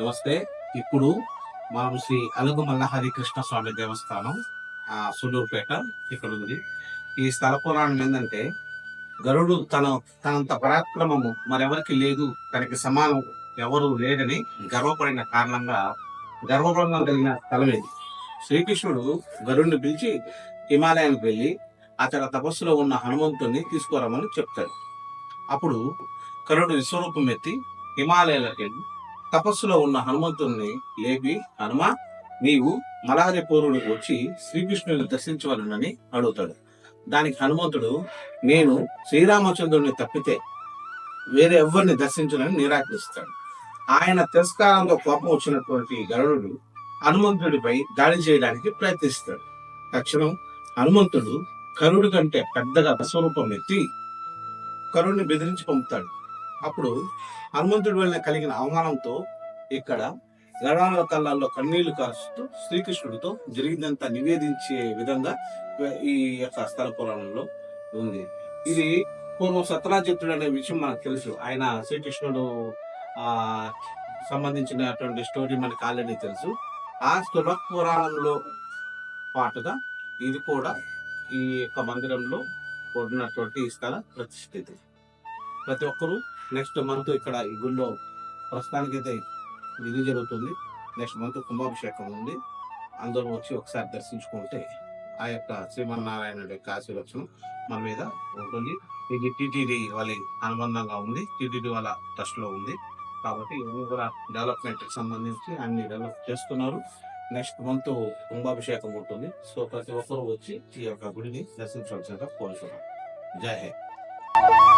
నమస్తే. ఇప్పుడు మనం శ్రీ అలుగుమల్ల హరికృష్ణ స్వామి దేవస్థానం సులూరుపేట ఇక్కడ ఉంది. ఈ స్థల పురాణం ఏంటంటే, గరుడు తనంత పరాక్రమము మరెవరికి లేదు, తనకి సమానం ఎవరు లేదని గర్వపడిన కారణంగా గర్వభంగం కలిగిన స్థలం ఇది. శ్రీకృష్ణుడు గరుడిని పిలిచి హిమాలయానికి వెళ్ళి అతడు తపస్సులో ఉన్న హనుమంతుడిని తీసుకురమ్మని చెప్తాడు. అప్పుడు గరుడు విశ్వరూపం ఎత్తి హిమాలయాలకు వెళ్ళి తపస్సులో ఉన్న హనుమంతుడిని లేపి, హనుమ, నీవు మలహరి పూర్వుడికి వచ్చి శ్రీకృష్ణుని దర్శించవలనని అడుగుతాడు. దానికి హనుమంతుడు, నేను శ్రీరామచంద్రుడిని తప్పితే వేరే ఎవరిని దర్శించాలని నిరాకరిస్తాడు. ఆయన తిరస్కారంతో కోపం వచ్చినటువంటి గరుడు హనుమంతుడిపై దాడి చేయడానికి ప్రయత్నిస్తాడు. తక్షణం హనుమంతుడు కరుడు కంటే పెద్దగా స్వరూపం ఎత్తి కరుడిని బెదిరించి పంపుతాడు. అప్పుడు హనుమంతుడి వలన కలిగిన అవమానంతో ఇక్కడ గరుడాల కళ్ళల్లో కన్నీళ్లు కారుస్తూ శ్రీకృష్ణుడితో జరిగిందంతా నివేదించే విధంగా ఈ యొక్క స్థల పురాణంలో ఉంది. ఇది పూర్వం సత్రాజిత్తుడు అనే విషయం మనకు తెలుసు. ఆయన శ్రీకృష్ణుడు సంబంధించినటువంటి స్టోరీ మనకు ఆల్రెడీ తెలుసు. ఆ స్థల పురాణంలో పాటుగా ఇది కూడా ఈ యొక్క మందిరంలో ఉన్నటువంటి స్థల ప్రతిష్ఠితి. ప్రతి ఒక్కరూ నెక్స్ట్ మంత్ ఇక్కడ ఈ గుళ్ళో ప్రస్తుతానికైతే ఇది జరుగుతుంది. నెక్స్ట్ మంత్ కుంభాభిషేకం ఉంది. అందరూ వచ్చి ఒకసారి దర్శించుకుంటే ఆ యొక్క శ్రీమన్నారాయణుడి యొక్క ఆశీర్వచనం మన మీద ఉంటుంది. ఇది టీటీడీ వాళ్ళ అనుబంధంగా ఉంది, టీటీడీ వాళ్ళ ట్రస్ట్ లో ఉంది. కాబట్టి ఇవన్నీ కూడా డెవలప్మెంట్ కి సంబంధించి అన్ని డెవలప్ చేస్తున్నారు. నెక్స్ట్ మంత్ కుంభాభిషేకం ఉంటుంది. సో ప్రతి ఒక్కరూ వచ్చి ఈ యొక్క గుడిని దర్శించవలసిందిగా కోరుతున్నాం. జై హింద్.